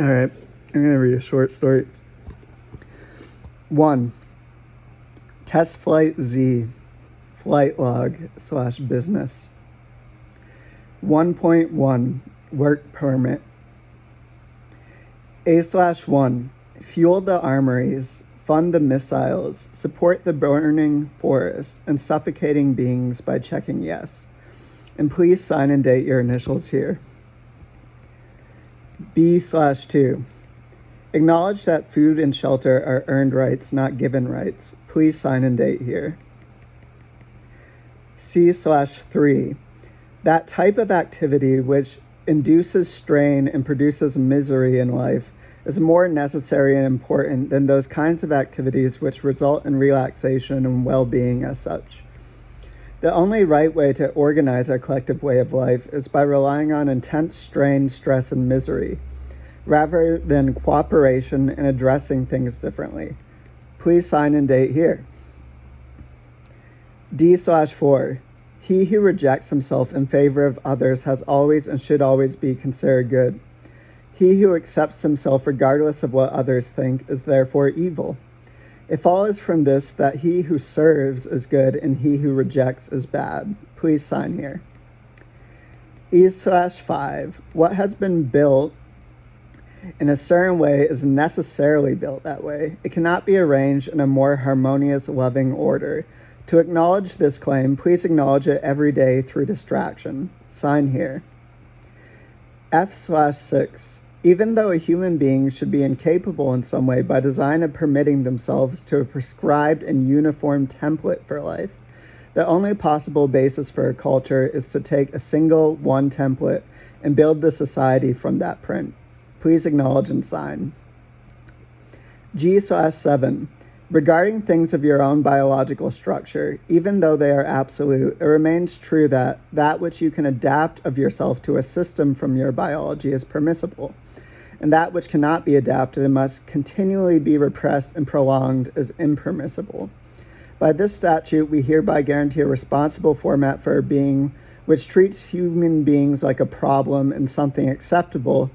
All right, I'm going to read a short story. 1. TestFlight Z, flight log/business. 1.1, work permit. A/1, fuel the armories, fund the missiles, support the burning forest and suffocating beings by checking yes. And please sign and date your initials here. B/2, acknowledge that food and shelter are earned rights, not given rights. Please sign and date here. C/3, that type of activity which induces strain and produces misery in life is more necessary and important than those kinds of activities which result in relaxation and well-being as such. The only right way to organize our collective way of life is by relying on intense strain, stress, and misery, rather than cooperation and addressing things differently. Please sign and date here. D/4, he who rejects himself in favor of others has always and should always be considered good. He who accepts himself regardless of what others think is therefore evil. It follows from this that he who serves is good and he who rejects is bad. Please sign here. E/5, what has been built in a certain way is necessarily built that way. It cannot be arranged in a more harmonious, loving order. To acknowledge this claim, please acknowledge it every day through distraction. Sign here. F/6, even though a human being should be incapable in some way by design of permitting themselves to a prescribed and uniform template for life, the only possible basis for a culture is to take a single one template and build the society from that print. Please acknowledge and sign. G/7, regarding things of your own biological structure, even though they are absolute, it remains true that that which you can adapt of yourself to a system from your biology is permissible, and that which cannot be adapted and must continually be repressed and prolonged is impermissible. By this statute, we hereby guarantee a responsible format for a being which treats human beings like a problem and something acceptable,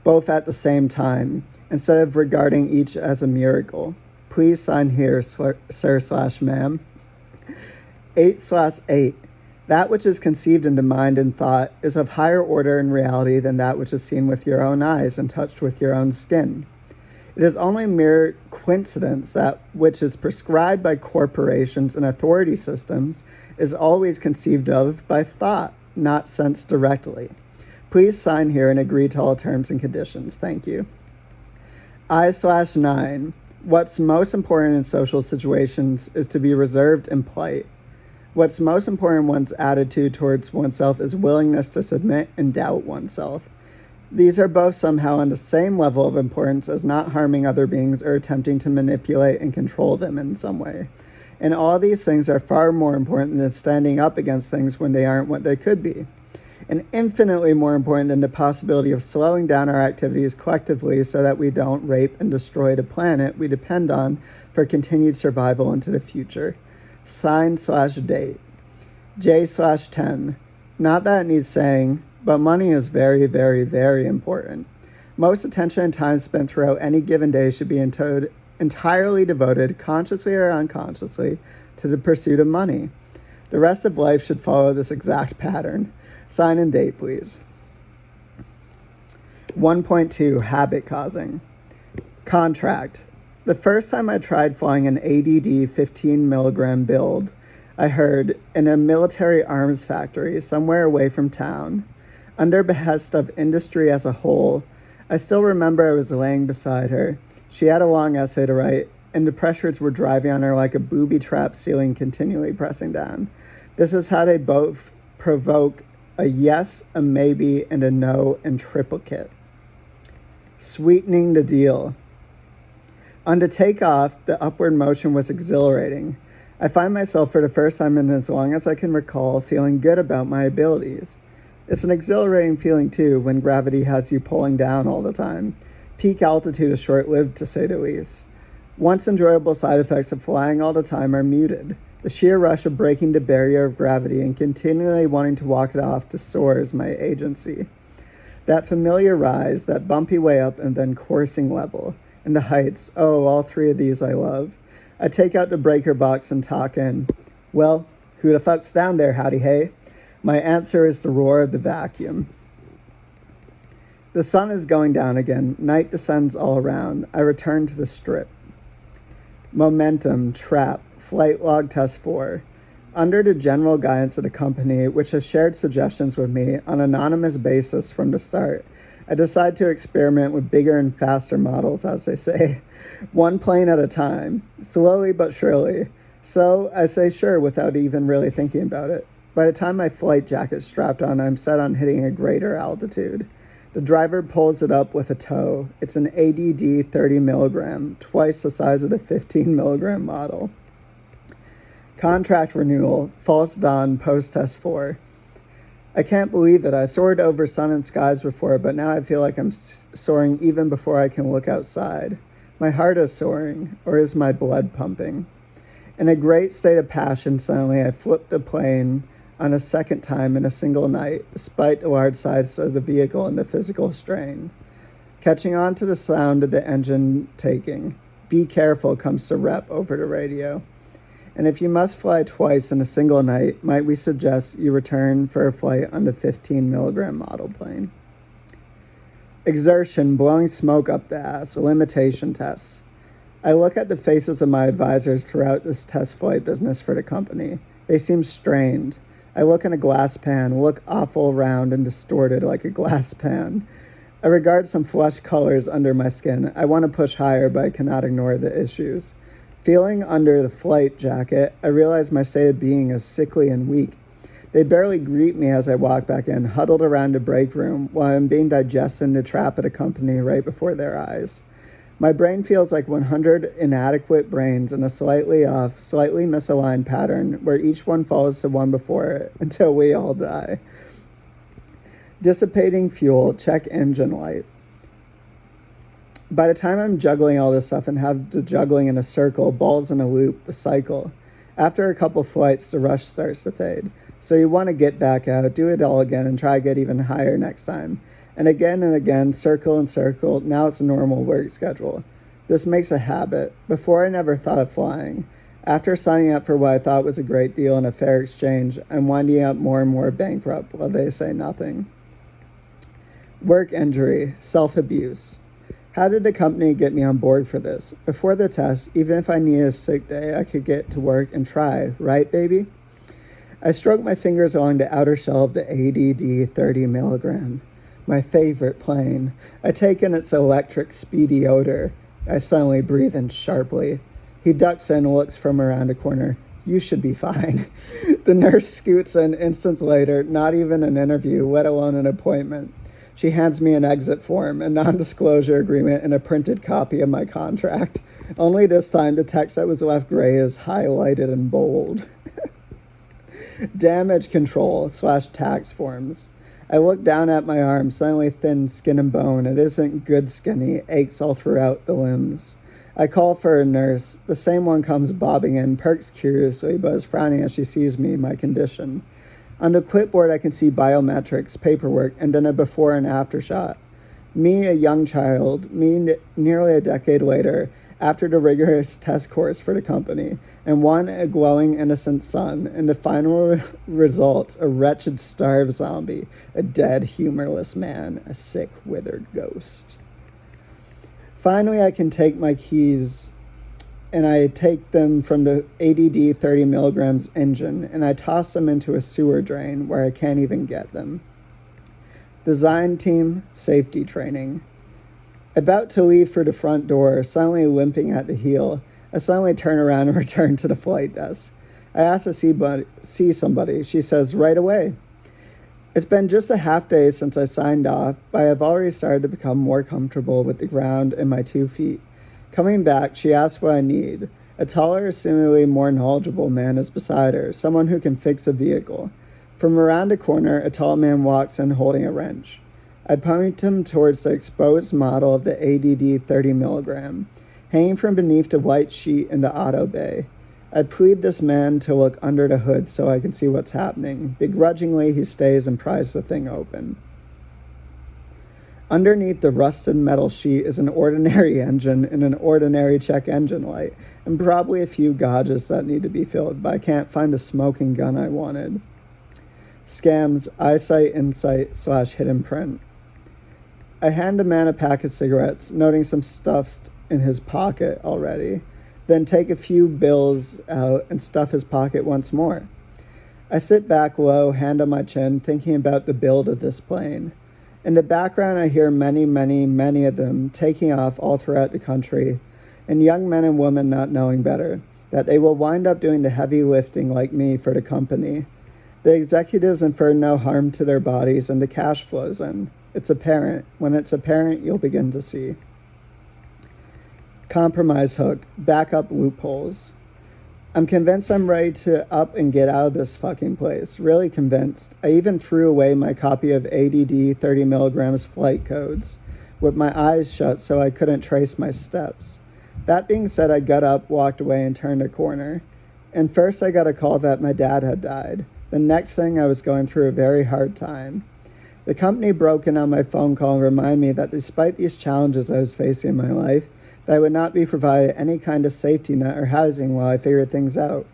both at the same time, instead of regarding each as a miracle. Please sign here, sir/ma'am. 8/8, that which is conceived in the mind and thought is of higher order in reality than that which is seen with your own eyes and touched with your own skin. It is only mere coincidence that which is prescribed by corporations and authority systems is always conceived of by thought, not sense directly. Please sign here and agree to all terms and conditions. Thank you. I/9, what's most important in social situations is to be reserved and polite. What's most important in one's attitude towards oneself is willingness to submit and doubt oneself. These are both somehow on the same level of importance as not harming other beings or attempting to manipulate and control them in some way. And all these things are far more important than standing up against things when they aren't what they could be, and infinitely more important than the possibility of slowing down our activities collectively so that we don't rape and destroy the planet we depend on for continued survival into the future. Sign/date. J/10, not that it needs saying, but money is very, very, very important. Most attention and time spent throughout any given day should be entirely devoted, consciously or unconsciously, to the pursuit of money. The rest of life should follow this exact pattern. Sign and date, please. 1.2, habit causing. Contract. The first time I tried flying an ADD 15 milligram build, I heard, in a military arms factory somewhere away from town, under behest of industry as a whole. I still remember I was laying beside her. She had a long essay to write, and the pressures were driving on her like a booby-trapped ceiling continually pressing down. This is how they both provoke a yes, a maybe, and a no in triplicate. Sweetening the deal. On the takeoff, the upward motion was exhilarating. I find myself for the first time in as long as I can recall feeling good about my abilities. It's an exhilarating feeling too when gravity has you pulling down all the time. Peak altitude is short-lived to say the least. Once enjoyable side effects of flying all the time are muted. The sheer rush of breaking the barrier of gravity and continually wanting to walk it off to soar is my agency. That familiar rise, that bumpy way up and then coursing level. And the heights, oh, all three of these I love. I take out the breaker box and talk in. Well, who the fuck's down there, howdy hey? My answer is the roar of the vacuum. The sun is going down again. Night descends all around. I return to the strip. Momentum, trap, flight log test 4. Under the general guidance of the company, which has shared suggestions with me on an anonymous basis from the start, I decide to experiment with bigger and faster models, as they say, one plane at a time, slowly but surely. So I say sure without even really thinking about it. By the time my flight jacket's strapped on, I'm set on hitting a greater altitude. The driver pulls it up with a tow. It's an ADD 30 milligram, twice the size of the 15 milligram model. Contract renewal, false dawn, post-test 4. I can't believe it. I soared over sun and skies before, but now I feel like I'm soaring even before I can look outside. My heart is soaring, or is my blood pumping? In a great state of passion, suddenly I flipped the plane on a second time in a single night, despite the large size of the vehicle and the physical strain. Catching on to the sound of the engine taking. Be careful comes the rep over the radio. And if you must fly twice in a single night, might we suggest you return for a flight on the 15 milligram model plane? Exertion, blowing smoke up the ass, limitation tests. I look at the faces of my advisors throughout this test flight business for the company. They seem strained. I look in a glass pan, look awful round and distorted like a glass pan. I regard some flesh colors under my skin. I want to push higher, but I cannot ignore the issues. Feeling under the flight jacket, I realize my state of being is sickly and weak. They barely greet me as I walk back in, huddled around a break room while I'm being digested in the trap at a company right before their eyes. My brain feels like 100 inadequate brains in a slightly off, slightly misaligned pattern where each one follows the one before it until we all die. Dissipating fuel, check engine light. By the time I'm juggling all this stuff and have the juggling in a circle, balls in a loop, the cycle, after a couple flights, the rush starts to fade. So you want to get back out, do it all again, and try to get even higher next time. And again, circle and circle. Now it's a normal work schedule. This makes a habit. Before, I never thought of flying. After signing up for what I thought was a great deal and a fair exchange, I'm winding up more and more bankrupt while they say nothing. Work injury, self-abuse. How did the company get me on board for this? Before the test, even if I needed a sick day, I could get to work and try, right, baby? I stroke my fingers along the outer shell of the ADD 30 milligram. My favorite plane. I take in its electric, speedy odor. I suddenly breathe in sharply. He ducks in and looks from around a corner. You should be fine. The nurse scoots in instants later, not even an interview, let alone an appointment. She hands me an exit form, a non-disclosure agreement, and a printed copy of my contract. Only this time, the text that was left gray is highlighted in bold. Damage control / tax forms. I look down at my arm, suddenly thin skin and bone. It isn't good skinny, aches all throughout the limbs. I call for a nurse. The same one comes bobbing in, perks curiously, but is frowning as she sees me, my condition. On the clipboard, I can see biometrics, paperwork, and then a before and after shot. Me, a young child, nearly a decade later, after the rigorous test course for the company, and one a glowing, innocent son, and the final results, a wretched, starved zombie, a dead, humorless man, a sick, withered ghost. Finally, I can take my keys, and I take them from the ADD 30 milligrams engine, and I toss them into a sewer drain where I can't even get them. Design team, safety training. About to leave for the front door, suddenly limping at the heel, I suddenly turn around and return to the flight desk. I ask to see somebody. She says, right away. It's been just a half day since I signed off, but I have already started to become more comfortable with the ground and my 2 feet. Coming back, she asks what I need. A taller, seemingly more knowledgeable man is beside her, someone who can fix a vehicle. From around a corner, a tall man walks in holding a wrench. I point him towards the exposed model of the ADD 30 milligram, hanging from beneath the white sheet in the auto bay. I plead this man to look under the hood so I can see what's happening. Begrudgingly, he stays and pries the thing open. Underneath the rusted metal sheet is an ordinary engine and an ordinary check engine light, and probably a few gauges that need to be filled, but I can't find a smoking gun I wanted. Scams, eyesight, insight, / hidden print. I hand a man a pack of cigarettes, noting some stuff in his pocket already, then take a few bills out and stuff his pocket once more. I sit back low, hand on my chin, thinking about the build of this plane. In the background, I hear many, many, many of them taking off all throughout the country, and young men and women not knowing better, that they will wind up doing the heavy lifting like me for the company. The executives infer no harm to their bodies, and the cash flows in. It's apparent. When it's apparent, you'll begin to see. Compromise hook, backup loopholes. I'm convinced I'm ready to up and get out of this fucking place. Really convinced. I even threw away my copy of ADD 30 milligrams flight codes with my eyes shut so I couldn't trace my steps. That being said, I got up, walked away, and turned a corner. And first I got a call that my dad had died. The next thing, I was going through a very hard time. The company broke in on my phone call and reminded me that despite these challenges I was facing in my life, that I would not be provided any kind of safety net or housing while I figured things out.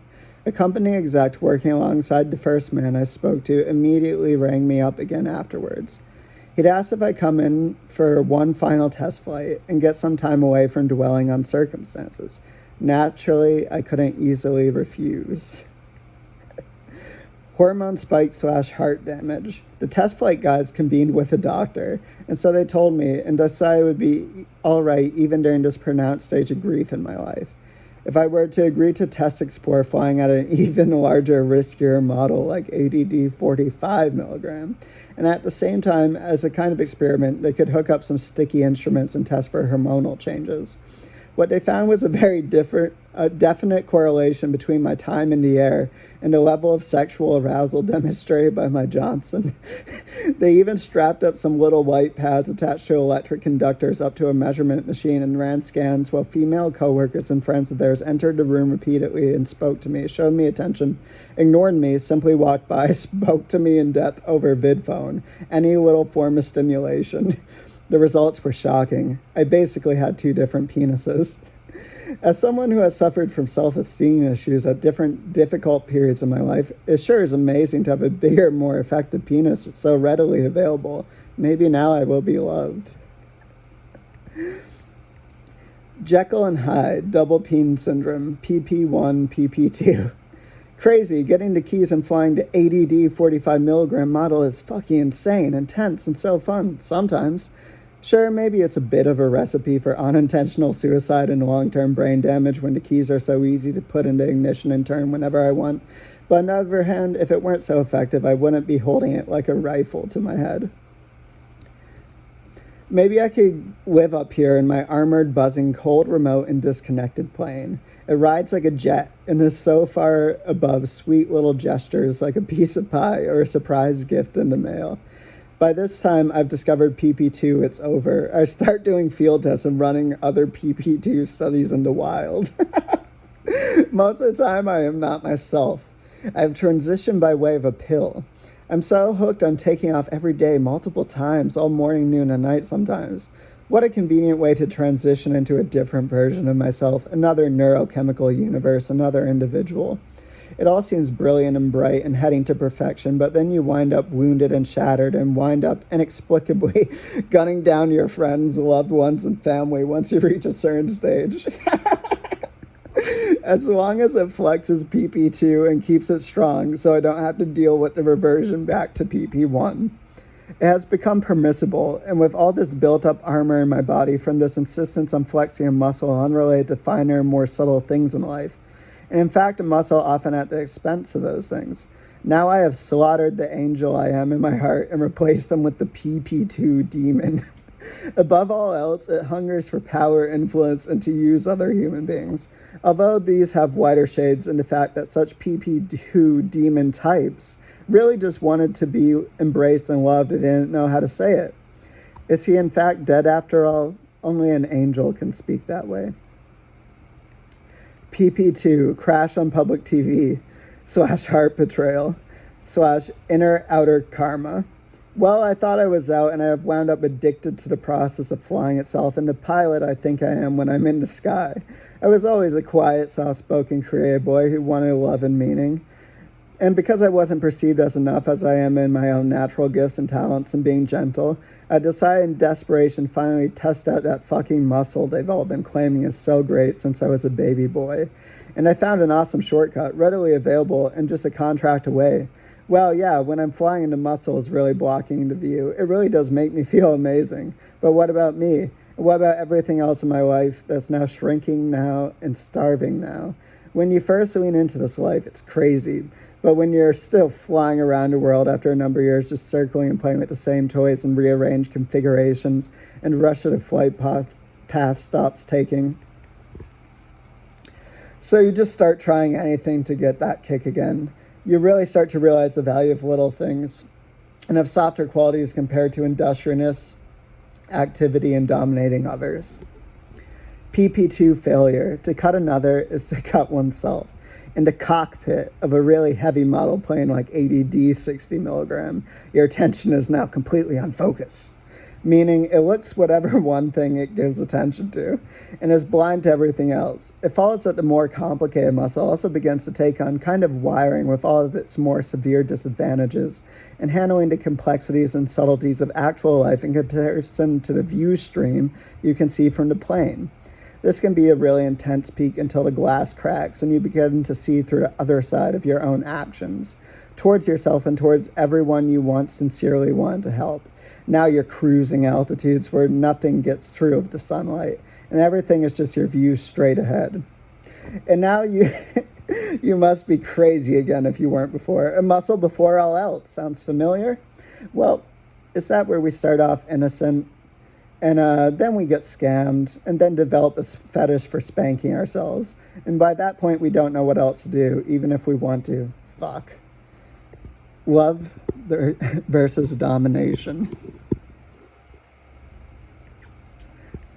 A company exec working alongside the first man I spoke to immediately rang me up again afterwards. He'd asked if I'd come in for one final test flight and get some time away from dwelling on circumstances. Naturally, I couldn't easily refuse. Hormone spike / heart damage. The test flight guys convened with a doctor, and so they told me and decided I would be all right even during this pronounced stage of grief in my life. If I were to agree to test explore flying at an even larger, riskier model like ADD 45 milligram, and at the same time, as a kind of experiment, they could hook up some sticky instruments and test for hormonal changes. What they found was a very definite correlation between my time in the air and the level of sexual arousal demonstrated by my Johnson. They even strapped up some little white pads attached to electric conductors up to a measurement machine and ran scans while female coworkers and friends of theirs entered the room repeatedly and spoke to me, showed me attention, ignored me, simply walked by, spoke to me in depth over vidphone, any little form of stimulation. The results were shocking. I basically had 2 different penises. As someone who has suffered from self-esteem issues at different difficult periods of my life, it sure is amazing to have a bigger, more effective penis so readily available. Maybe now I will be loved. Jekyll and Hyde, double peen syndrome, PP1, PP2. Crazy, getting the keys and flying the ADD 45 milligram model is fucking insane, intense, and so fun, sometimes. Sure, maybe it's a bit of a recipe for unintentional suicide and long-term brain damage when the keys are so easy to put into ignition and turn whenever I want. But on the other hand, if it weren't so effective, I wouldn't be holding it like a rifle to my head. Maybe I could live up here in my armored, buzzing, cold, remote, and disconnected plane. It rides like a jet and is so far above sweet little gestures like a piece of pie or a surprise gift in the mail. By this time, I've discovered PP2, it's over. I start doing field tests and running other PP2 studies in the wild. Most of the time, I am not myself. I have transitioned by way of a pill. I'm so hooked I'm taking off every day, multiple times, all morning, noon, and night sometimes. What a convenient way to transition into a different version of myself, another neurochemical universe, another individual. It all seems brilliant and bright and heading to perfection, but then you wind up wounded and shattered and wind up inexplicably gunning down your friends, loved ones, and family once you reach a certain stage. As long as it flexes PP2 and keeps it strong so I don't have to deal with the reversion back to PP1. It has become permissible, and with all this built-up armor in my body from this insistence on flexing a muscle unrelated to finer, more subtle things in life, and in fact a muscle often at the expense of those things, now I have slaughtered the angel I am in my heart and replaced him with the PP2 demon. Above all else, it hungers for power, influence, and to use other human beings. Although these have wider shades in the fact that such PP2 demon types really just wanted to be embraced and loved and didn't know how to say it. Is he in fact dead after all? Only an angel can speak that way. PP2, crash on public TV, / heart betrayal, / inner outer karma. Well, I thought I was out, and I have wound up addicted to the process of flying itself, and the pilot I think I am when I'm in the sky. I was always a quiet, soft-spoken, creative boy who wanted love and meaning. And because I wasn't perceived as enough as I am in my own natural gifts and talents and being gentle, I decided in desperation finally test out that fucking muscle they've all been claiming is so great since I was a baby boy. And I found an awesome shortcut, readily available and just a contract away. Well, yeah, when I'm flying and the muscle is really blocking the view, it really does make me feel amazing. But what about me? What about everything else in my life that's now shrinking now and starving now? When you first lean into this life, it's crazy. But when you're still flying around the world after a number of years, just circling and playing with the same toys and rearranged configurations, and rush of the flight path stops taking. So you just start trying anything to get that kick again. You really start to realize the value of little things and of softer qualities compared to industriousness, activity, and dominating others. PP2 failure. To cut another is to cut oneself. In the cockpit of a really heavy model plane like ADD 60 milligram, your attention is now completely on focus, meaning it looks whatever one thing it gives attention to and is blind to everything else. It follows that the more complicated muscle also begins to take on kind of wiring with all of its more severe disadvantages and handling the complexities and subtleties of actual life in comparison to the view stream you can see from the plane. This can be a really intense peak until the glass cracks and you begin to see through the other side of your own actions, towards yourself and towards everyone you once sincerely wanted to help. Now you're cruising altitudes where nothing gets through of the sunlight and everything is just your view straight ahead. And now you you must be crazy again if you weren't before. A muscle before all else. Sounds familiar? Well, it's that where we start off innocent, and then we get scammed, and then develop a fetish for spanking ourselves. And by that point, we don't know what else to do, even if we want to. Fuck. Love versus domination.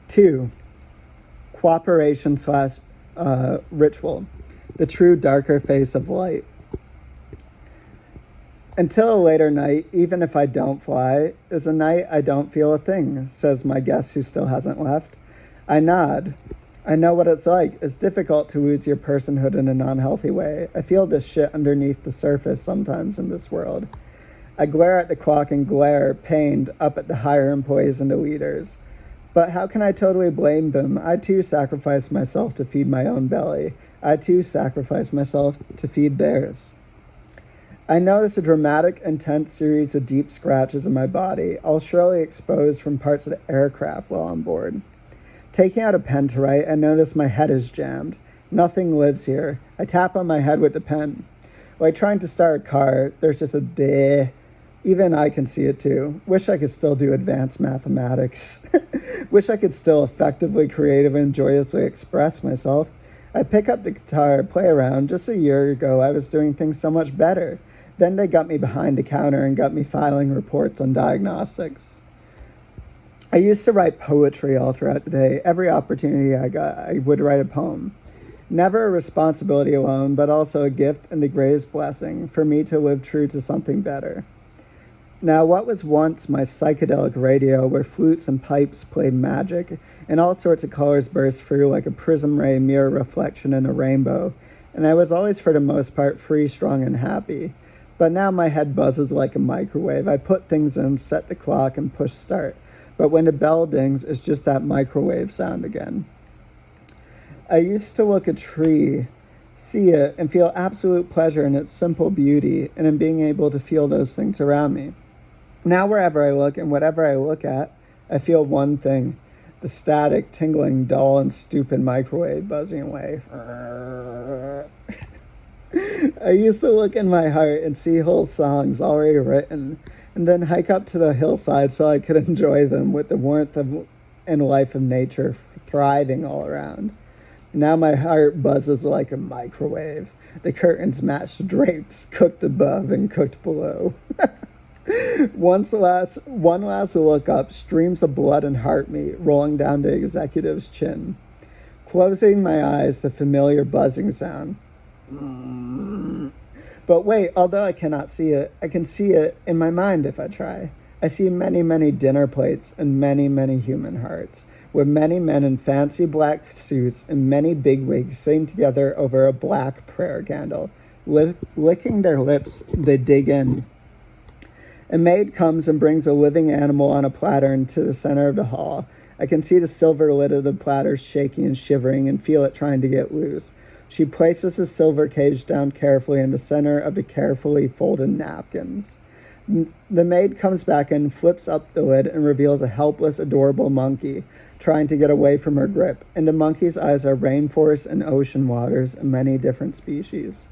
2. Cooperation / ritual. The true darker face of light. Until a later night, even if I don't fly, is a night I don't feel a thing, says my guest who still hasn't left. I nod. I know what it's like. It's difficult to lose your personhood in a non-healthy way. I feel this shit underneath the surface sometimes in this world. I glare at the clock and glare, pained, up at the higher employees and the leaders. But how can I totally blame them? I too sacrificed myself to feed my own belly. I too sacrificed myself to feed theirs. I notice a dramatic, intense series of deep scratches in my body, all surely exposed from parts of the aircraft while on board. Taking out a pen to write, I notice my head is jammed. Nothing lives here. I tap on my head with the pen. Like trying to start a car, there's just a bleh. Even I can see it too. Wish I could still do advanced mathematics. Wish I could still effectively, creatively, and joyously express myself. I pick up the guitar, play around. Just a year ago, I was doing things so much better. Then they got me behind the counter and got me filing reports on diagnostics. I used to write poetry all throughout the day. Every opportunity I got, I would write a poem. Never a responsibility alone, but also a gift and the greatest blessing for me to live true to something better. Now, what was once my psychedelic radio where flutes and pipes played magic and all sorts of colors burst through like a prism ray mirror reflection in a rainbow, and I was always for the most part free, strong, and happy. But now my head buzzes like a microwave. I put things in, set the clock, and push start. But when the bell dings, it's just that microwave sound again. I used to look at a tree, see it, and feel absolute pleasure in its simple beauty and in being able to feel those things around me. Now wherever I look and whatever I look at, I feel one thing, the static, tingling, dull, and stupid microwave buzzing away. I used to look in my heart and see whole songs already written, and then hike up to the hillside so I could enjoy them with the warmth and life of nature thriving all around. Now my heart buzzes like a microwave. The curtains match the drapes, cooked above and cooked below. One last look up, streams of blood and heart meat rolling down the executive's chin. Closing my eyes, the familiar buzzing sound. But wait, although I cannot see it, I can see it in my mind if I try. I see many, many dinner plates and many, many human hearts, with many men in fancy black suits and many bigwigs sitting together over a black prayer candle. Licking their lips, they dig in. A maid comes and brings a living animal on a platter into the center of the hall. I can see the silver lid of the platter shaking and shivering and feel it trying to get loose. She places the silver cage down carefully in the center of the carefully folded napkins. The maid comes back and flips up the lid and reveals a helpless, adorable monkey trying to get away from her grip. And the monkey's eyes are rainforests and ocean waters and many different species.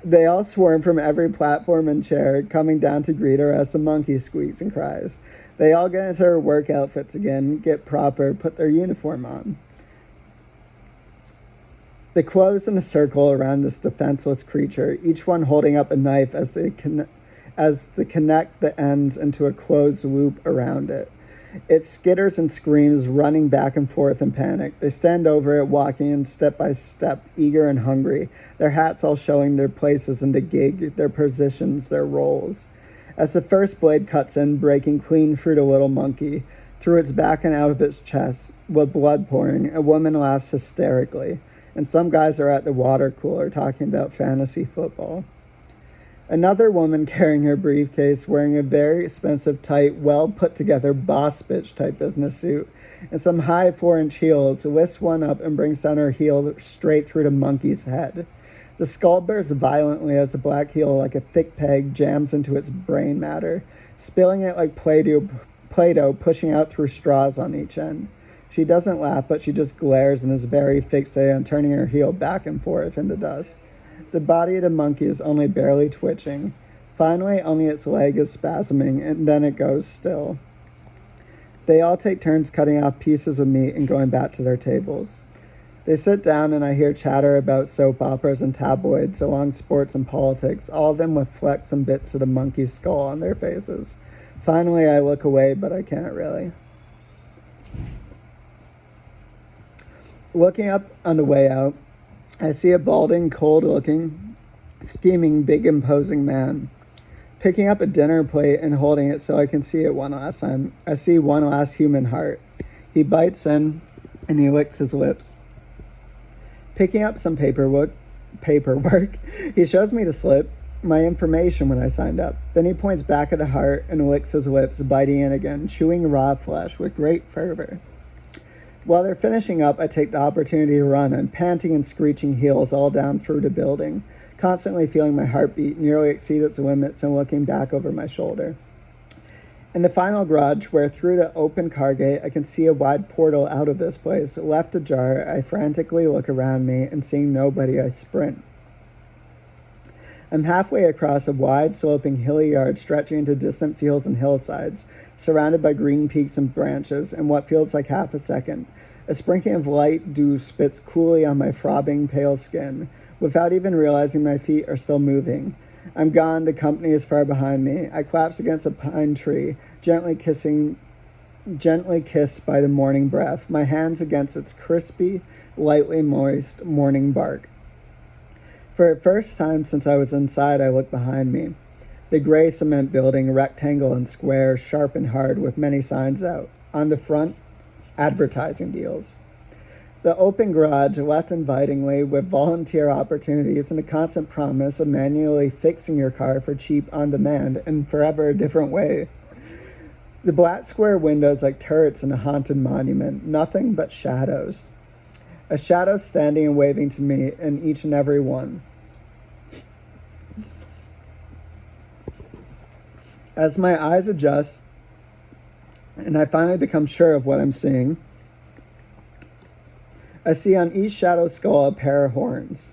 They all swarm from every platform and chair, coming down to greet her as the monkey squeaks and cries. They all get into their work outfits again, get proper, put their uniform on. They close in a circle around this defenseless creature, each one holding up a knife as they connect the ends into a closed loop around it. It skitters and screams, running back and forth in panic. They stand over it, walking in step by step, eager and hungry, their hats all showing their places in the gig, their positions, their roles. As the first blade cuts in, breaking clean through the little monkey, through its back and out of its chest, with blood pouring, a woman laughs hysterically, and some guys are at the water cooler talking about fantasy football. Another woman carrying her briefcase, wearing a very expensive, tight, well-put-together boss bitch type business suit and some high 4-inch heels, lifts one up and brings down her heel straight through the monkey's head. The skull bursts violently as the black heel, like a thick peg, jams into its brain matter, spilling it like Play-Doh pushing out through straws on each end. She doesn't laugh, but she just glares and is very fixated on turning her heel back and forth in the dust. The body of the monkey is only barely twitching. Finally, only its leg is spasming, and then it goes still. They all take turns cutting off pieces of meat and going back to their tables. They sit down, and I hear chatter about soap operas and tabloids, along sports and politics, all of them with flecks and bits of the monkey's skull on their faces. Finally, I look away, but I can't really. Looking up on the way out, I see a balding, cold-looking, scheming, big, imposing man. Picking up a dinner plate and holding it so I can see it one last time, I see one last human heart. He bites in, and he licks his lips. Picking up some paperwork, he shows me the slip, my information when I signed up. Then he points back at the heart and licks his lips, biting in again, chewing raw flesh with great fervor. While they're finishing up, I take the opportunity to run. I'm panting and screeching heels all down through the building, constantly feeling my heartbeat nearly exceed its limits and looking back over my shoulder. In the final garage, where through the open car gate I can see a wide portal out of this place, left ajar, I frantically look around me, and seeing nobody, I sprint. I'm halfway across a wide, sloping, hilly yard stretching into distant fields and hillsides, surrounded by green peaks and branches, in what feels like half a second. A sprinkling of light dew spits coolly on my throbbing, pale skin, without even realizing my feet are still moving. I'm gone, the company is far behind me. I collapse against a pine tree, gently kissed by the morning breath, my hands against its crispy, lightly moist morning bark. For the first time since I was inside, I look behind me. The gray cement building, rectangle and square, sharp and hard, with many signs out. On the front, advertising deals. The open garage, left invitingly, with volunteer opportunities and a constant promise of manually fixing your car for cheap on demand and forever a different way. The black square windows like turrets in a haunted monument, nothing but shadows. A shadow standing and waving to me in each and every one. As my eyes adjust, and I finally become sure of what I'm seeing, I see on each shadow skull a pair of horns.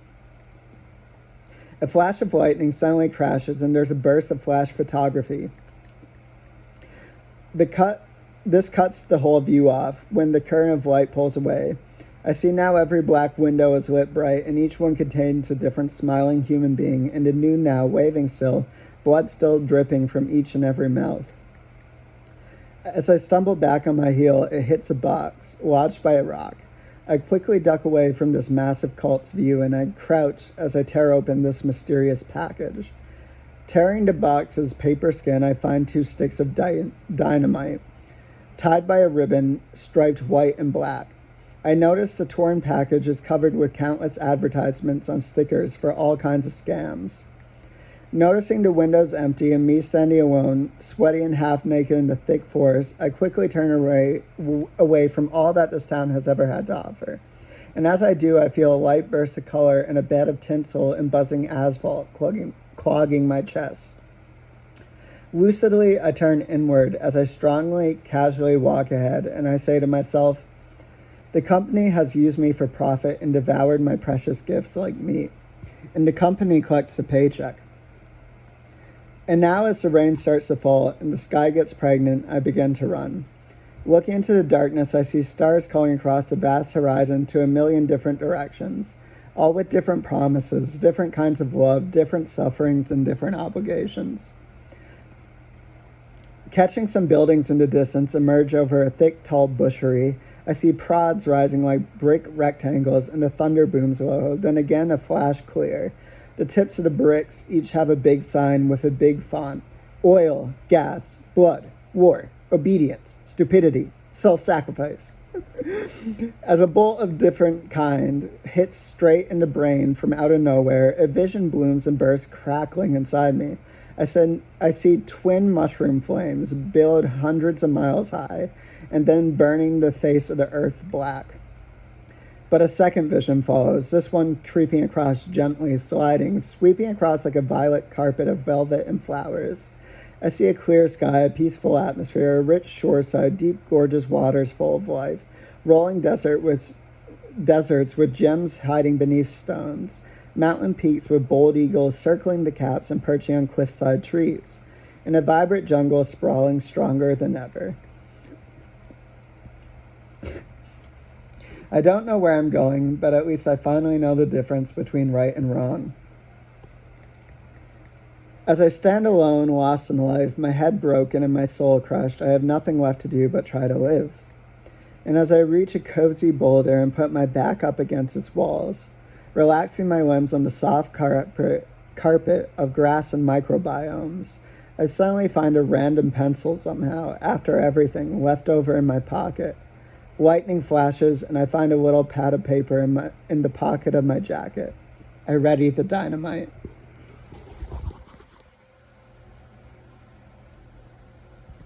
A flash of lightning suddenly crashes, and there's a burst of flash photography. This cuts the whole view off when the current of light pulls away. I see now every black window is lit bright, and each one contains a different smiling human being, and a new now, waving still, blood still dripping from each and every mouth. As I stumble back on my heel, it hits a box, lodged by a rock. I quickly duck away from this massive cult's view, and I crouch as I tear open this mysterious package. Tearing the box's paper skin, I find 2 sticks of dynamite, tied by a ribbon striped white and black. I notice the torn package is covered with countless advertisements on stickers for all kinds of scams. Noticing the windows empty and me standing alone, sweaty and half naked in the thick forest, I quickly turn away from all that this town has ever had to offer. And as I do, I feel a light burst of color and a bed of tinsel and buzzing asphalt clogging my chest. Lucidly, I turn inward as I strongly, casually walk ahead, and I say to myself, the company has used me for profit and devoured my precious gifts like meat, and the company collects the paycheck. And now as the rain starts to fall and the sky gets pregnant, I begin to run. Looking into the darkness, I see stars calling across the vast horizon to a million different directions, all with different promises, different kinds of love, different sufferings, and different obligations. Catching some buildings in the distance emerge over a thick, tall bushery, I see prods rising like brick rectangles and the thunder booms low, then again a flash clear. The tips of the bricks each have a big sign with a big font. Oil, gas, blood, war, obedience, stupidity, self-sacrifice. As a bolt of different kind hits straight in the brain from out of nowhere, a vision blooms and bursts crackling inside me. I see twin mushroom flames billowed hundreds of miles high and then burning the face of the earth black. But a second vision follows, this one creeping across gently, sliding, sweeping across like a violet carpet of velvet and flowers. I see a clear sky, a peaceful atmosphere, a rich shoreside, deep, gorgeous waters full of life, rolling deserts with gems hiding beneath stones, mountain peaks with bold eagles circling the caps and perching on cliffside trees, and a vibrant jungle sprawling stronger than ever. I don't know where I'm going, but at least I finally know the difference between right and wrong. As I stand alone, lost in life, my head broken and my soul crushed, I have nothing left to do but try to live. And as I reach a cozy boulder and put my back up against its walls, relaxing my limbs on the soft carpet of grass and microbiomes, I suddenly find a random pencil somehow, after everything, left over in my pocket. Lightning flashes, and I find a little pad of paper in the pocket of my jacket. I ready the dynamite.